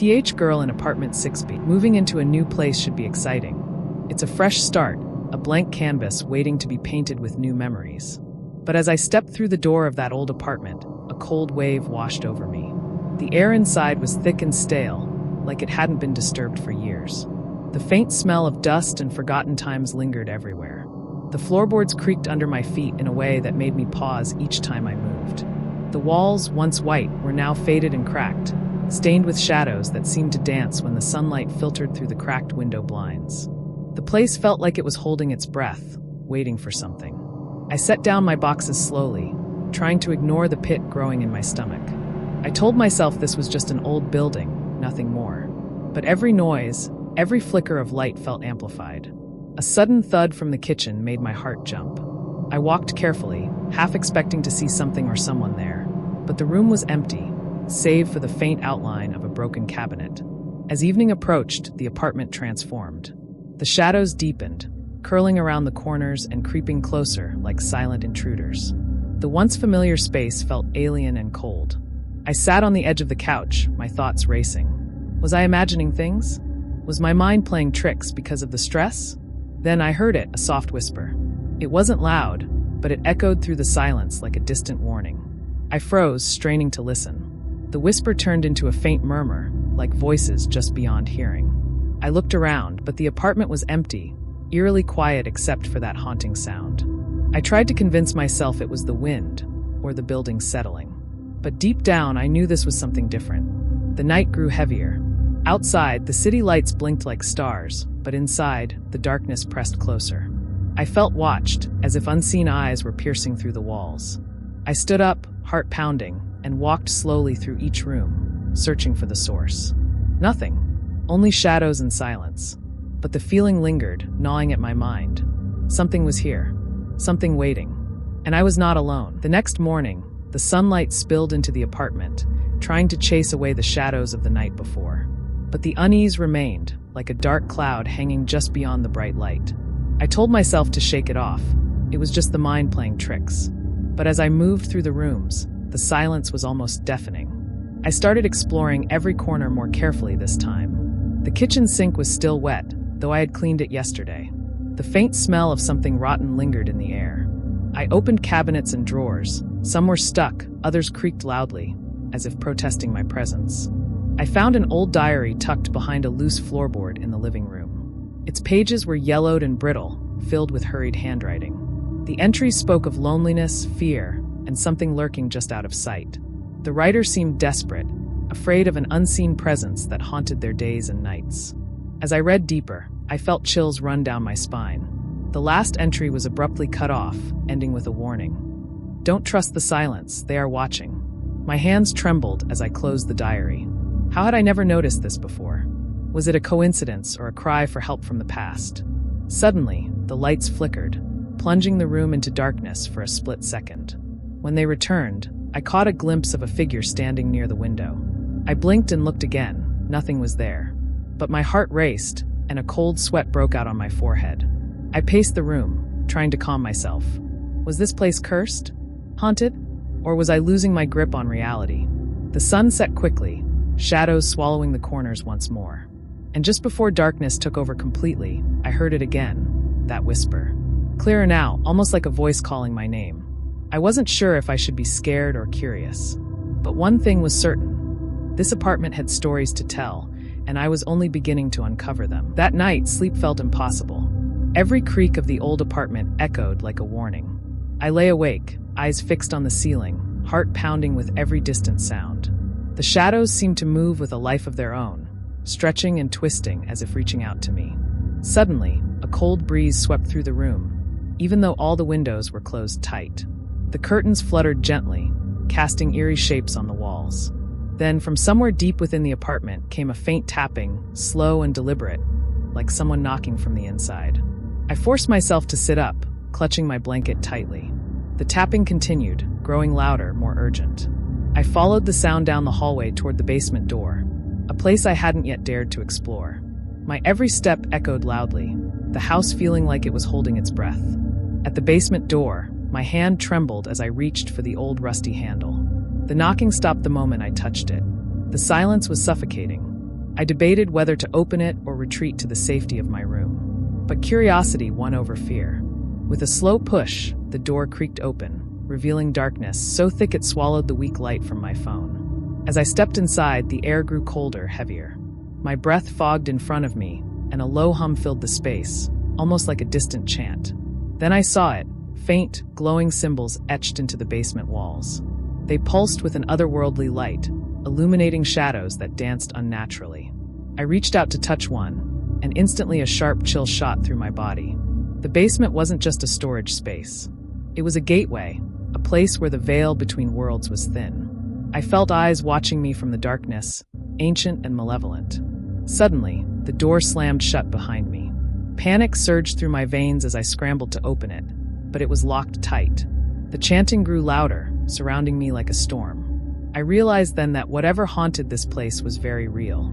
Girl in apartment 6B. Moving into a new place should be exciting. It's a fresh start, a blank canvas waiting to be painted with new memories. But as I stepped through the door of that old apartment, a cold wave washed over me. The air inside was thick and stale, like it hadn't been disturbed for years. The faint smell of dust and forgotten times lingered everywhere. The floorboards creaked under my feet in a way that made me pause each time I moved. The walls, once white, were now faded and cracked, stained with shadows that seemed to dance when the sunlight filtered through the cracked window blinds. The place felt like it was holding its breath, waiting for something. I set down my boxes slowly, trying to ignore the pit growing in my stomach. I told myself this was just an old building, nothing more. But every noise, every flicker of light felt amplified. A sudden thud from the kitchen made my heart jump. I walked carefully, half expecting to see something or someone there, but the room was empty, save for the faint outline of a broken cabinet. As evening approached, the apartment transformed. The shadows deepened, curling around the corners and creeping closer like silent intruders. The once familiar space felt alien and cold. I sat on the edge of the couch, my thoughts racing. Was I imagining things? Was my mind playing tricks because of the stress? Then I heard it, a soft whisper. It wasn't loud, but it echoed through the silence like a distant warning. I froze, straining to listen. The whisper turned into a faint murmur, like voices just beyond hearing. I looked around, but the apartment was empty, eerily quiet except for that haunting sound. I tried to convince myself it was the wind, or the building settling. But deep down, I knew this was something different. The night grew heavier. Outside, the city lights blinked like stars, but inside, the darkness pressed closer. I felt watched, as if unseen eyes were piercing through the walls. I stood up, heart pounding, and walked slowly through each room, searching for the source. Nothing. Only shadows and silence. But the feeling lingered, gnawing at my mind. Something was here. Something waiting. And I was not alone. The next morning, the sunlight spilled into the apartment, trying to chase away the shadows of the night before. But the unease remained, like a dark cloud hanging just beyond the bright light. I told myself to shake it off. It was just the mind playing tricks. But as I moved through the rooms, the silence was almost deafening. I started exploring every corner more carefully this time. The kitchen sink was still wet, though I had cleaned it yesterday. The faint smell of something rotten lingered in the air. I opened cabinets and drawers. Some were stuck, others creaked loudly, as if protesting my presence. I found an old diary tucked behind a loose floorboard in the living room. Its pages were yellowed and brittle, filled with hurried handwriting. The entries spoke of loneliness, fear, and something lurking just out of sight. The writer seemed desperate, afraid of an unseen presence that haunted their days and nights. As I read deeper, I felt chills run down my spine. The last entry was abruptly cut off, ending with a warning. "Don't trust the silence, they are watching." My hands trembled as I closed the diary. How had I never noticed this before? Was it a coincidence or a cry for help from the past? Suddenly, the lights flickered, plunging the room into darkness for a split second. When they returned, I caught a glimpse of a figure standing near the window. I blinked and looked again. Nothing was there. But my heart raced, and a cold sweat broke out on my forehead. I paced the room, trying to calm myself. Was this place cursed? Haunted? Or was I losing my grip on reality? The sun set quickly, shadows swallowing the corners once more. And just before darkness took over completely, I heard it again, that whisper. Clearer now, almost like a voice calling my name. I wasn't sure if I should be scared or curious. But one thing was certain. This apartment had stories to tell, and I was only beginning to uncover them. That night, sleep felt impossible. Every creak of the old apartment echoed like a warning. I lay awake, eyes fixed on the ceiling, heart pounding with every distant sound. The shadows seemed to move with a life of their own, stretching and twisting as if reaching out to me. Suddenly, a cold breeze swept through the room, even though all the windows were closed tight. The curtains fluttered gently, casting eerie shapes on the walls. Then, from somewhere deep within the apartment came a faint tapping, slow and deliberate, like someone knocking from the inside. I forced myself to sit up, clutching my blanket tightly. The tapping continued, growing louder, more urgent. I followed the sound down the hallway toward the basement door, a place I hadn't yet dared to explore. My every step echoed loudly, the house feeling like it was holding its breath. At the basement door, my hand trembled as I reached for the old rusty handle. The knocking stopped the moment I touched it. The silence was suffocating, I debated whether to open it or retreat to the safety of my room. But curiosity won over fear. With a slow push, the door creaked open, revealing darkness so thick it swallowed the weak light from my phone. As I stepped inside, the air grew colder, heavier. My breath fogged in front of me, and a low hum filled the space, almost like a distant chant. Then I saw it, faint, glowing symbols etched into the basement walls. They pulsed with an otherworldly light, illuminating shadows that danced unnaturally. I reached out to touch one, and instantly a sharp chill shot through my body. The basement wasn't just a storage space. It was a gateway, a place where the veil between worlds was thin. I felt eyes watching me from the darkness, ancient and malevolent. Suddenly, the door slammed shut behind me. Panic surged through my veins as I scrambled to open it, but it was locked tight. The chanting grew louder, surrounding me like a storm. I realized then that whatever haunted this place was very real,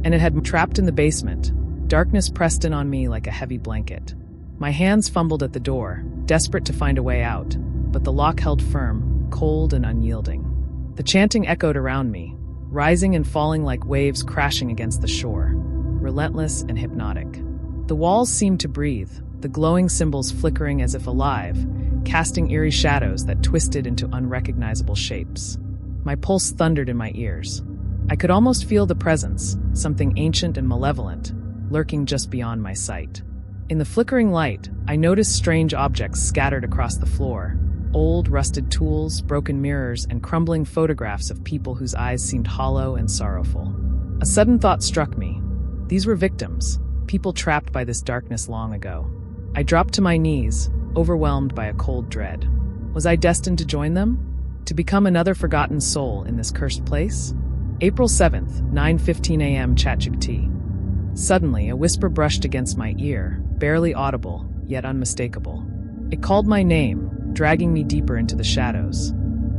and it had me trapped in the basement. Darkness pressed in on me like a heavy blanket. My hands fumbled at the door, desperate to find a way out, but the lock held firm, cold and unyielding. The chanting echoed around me, rising and falling like waves crashing against the shore, relentless and hypnotic. The walls seemed to breathe, the glowing symbols flickering as if alive, casting eerie shadows that twisted into unrecognizable shapes. My pulse thundered in my ears. I could almost feel the presence, something ancient and malevolent, lurking just beyond my sight. In the flickering light, I noticed strange objects scattered across the floor, old, rusted tools, broken mirrors, and crumbling photographs of people whose eyes seemed hollow and sorrowful. A sudden thought struck me. These were victims, people trapped by this darkness long ago. I dropped to my knees, overwhelmed by a cold dread. Was I destined to join them? To become another forgotten soul in this cursed place? April 7th, 9:15 a.m. ChatGPT. Suddenly, a whisper brushed against my ear, barely audible, yet unmistakable. It called my name, dragging me deeper into the shadows.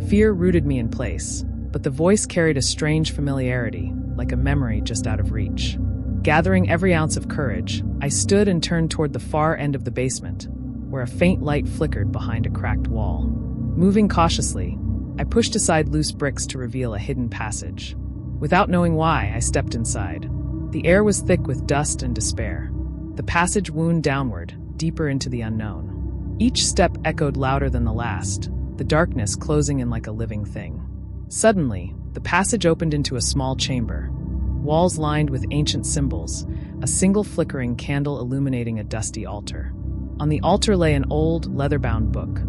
Fear rooted me in place, but the voice carried a strange familiarity, like a memory just out of reach. Gathering every ounce of courage, I stood and turned toward the far end of the basement, where a faint light flickered behind a cracked wall. Moving cautiously, I pushed aside loose bricks to reveal a hidden passage. Without knowing why, I stepped inside. The air was thick with dust and despair. The passage wound downward, deeper into the unknown. Each step echoed louder than the last, the darkness closing in like a living thing. Suddenly, the passage opened into a small chamber, walls lined with ancient symbols, a single flickering candle illuminating a dusty altar. On the altar lay an old, leather-bound book.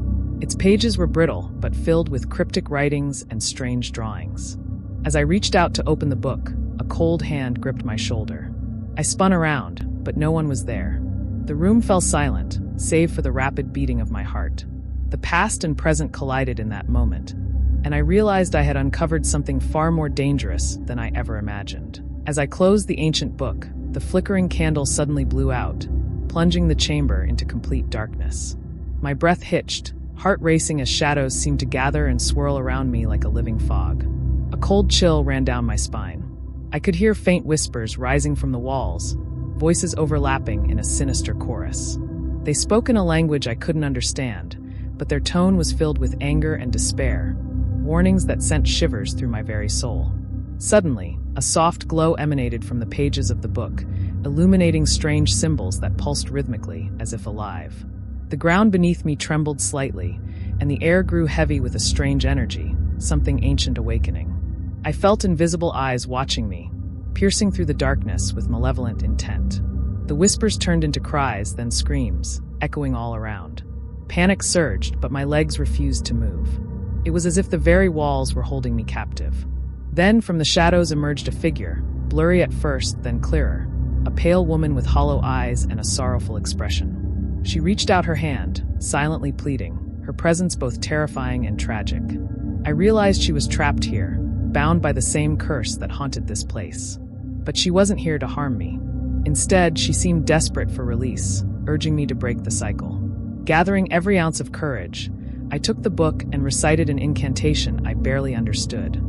Its pages were brittle, but filled with cryptic writings and strange drawings. As I reached out to open the book, a cold hand gripped my shoulder. I spun around, but no one was there. The room fell silent, save for the rapid beating of my heart. The past and present collided in that moment, and I realized I had uncovered something far more dangerous than I ever imagined. As I closed the ancient book, the flickering candle suddenly blew out, plunging the chamber into complete darkness. My breath hitched, heart racing as shadows seemed to gather and swirl around me like a living fog. A cold chill ran down my spine. I could hear faint whispers rising from the walls, voices overlapping in a sinister chorus. They spoke in a language I couldn't understand, but their tone was filled with anger and despair, warnings that sent shivers through my very soul. Suddenly, a soft glow emanated from the pages of the book, illuminating strange symbols that pulsed rhythmically, as if alive. The ground beneath me trembled slightly, and the air grew heavy with a strange energy, something ancient awakening. I felt invisible eyes watching me, piercing through the darkness with malevolent intent. The whispers turned into cries, then screams, echoing all around. Panic surged, but my legs refused to move. It was as if the very walls were holding me captive. Then, from the shadows emerged a figure, blurry at first, then clearer, a pale woman with hollow eyes and a sorrowful expression. She reached out her hand, silently pleading, her presence both terrifying and tragic. I realized she was trapped here, bound by the same curse that haunted this place. But she wasn't here to harm me. Instead, she seemed desperate for release, urging me to break the cycle. Gathering every ounce of courage, I took the book and recited an incantation I barely understood,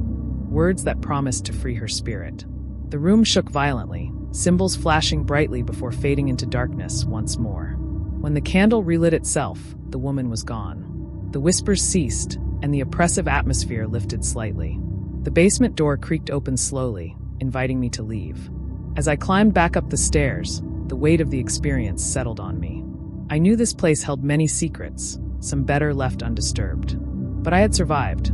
words that promised to free her spirit. The room shook violently, symbols flashing brightly before fading into darkness once more. When the candle relit itself, the woman was gone. The whispers ceased, and the oppressive atmosphere lifted slightly. The basement door creaked open slowly, inviting me to leave. As I climbed back up the stairs, the weight of the experience settled on me. I knew this place held many secrets, some better left undisturbed. But I had survived,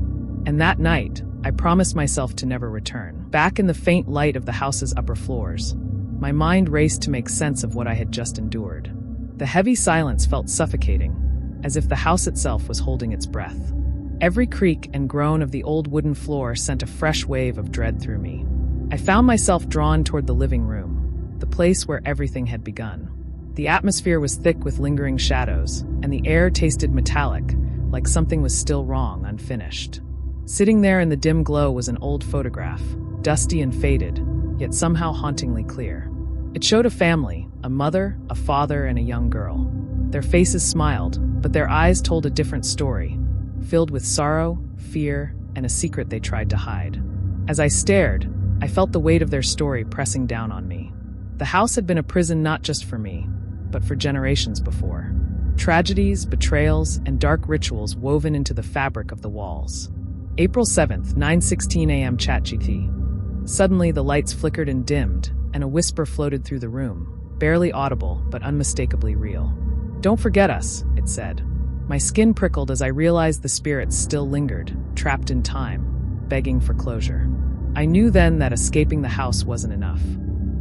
and that night, I promised myself to never return. Back in the faint light of the house's upper floors, my mind raced to make sense of what I had just endured. The heavy silence felt suffocating, as if the house itself was holding its breath. Every creak and groan of the old wooden floor sent a fresh wave of dread through me. I found myself drawn toward the living room, the place where everything had begun. The atmosphere was thick with lingering shadows, and the air tasted metallic, like something was still wrong, unfinished. Sitting there in the dim glow was an old photograph, dusty and faded, yet somehow hauntingly clear. It showed a family, a mother, a father, and a young girl. Their faces smiled, but their eyes told a different story, filled with sorrow, fear, and a secret they tried to hide. As I stared, I felt the weight of their story pressing down on me. The house had been a prison not just for me, but for generations before. Tragedies, betrayals, and dark rituals woven into the fabric of the walls. April 7th, 9:16 a.m. ChatGPT. Suddenly, the lights flickered and dimmed, and a whisper floated through the room, barely audible but unmistakably real. "Don't forget us," it said. My skin prickled as I realized the spirits still lingered, trapped in time, begging for closure. I knew then that escaping the house wasn't enough.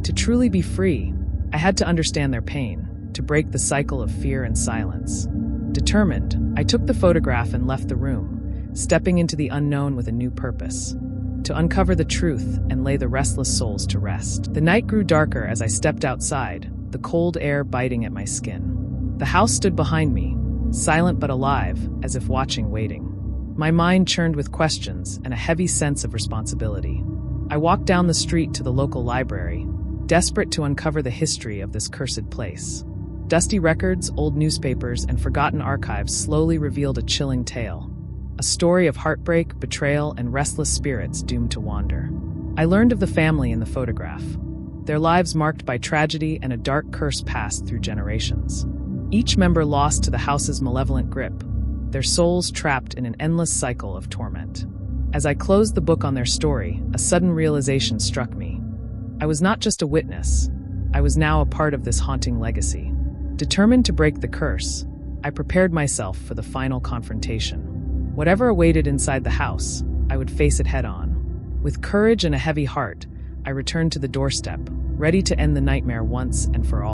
To truly be free, I had to understand their pain, to break the cycle of fear and silence. Determined, I took the photograph and left the room, stepping into the unknown with a new purpose: to uncover the truth and lay the restless souls to rest. The night grew darker as I stepped outside, the cold air biting at my skin. The house stood behind me, silent but alive, as if watching, waiting. My mind churned with questions and a heavy sense of responsibility. I walked down the street to the local library, desperate to uncover the history of this cursed place. Dusty records, old newspapers, and forgotten archives slowly revealed a chilling tale. A story of heartbreak, betrayal, and restless spirits doomed to wander. I learned of the family in the photograph, their lives marked by tragedy and a dark curse passed through generations. Each member lost to the house's malevolent grip, their souls trapped in an endless cycle of torment. As I closed the book on their story, a sudden realization struck me. I was not just a witness, I was now a part of this haunting legacy. Determined to break the curse, I prepared myself for the final confrontation. Whatever awaited inside the house, I would face it head-on. With courage and a heavy heart, I returned to the doorstep, ready to end the nightmare once and for all.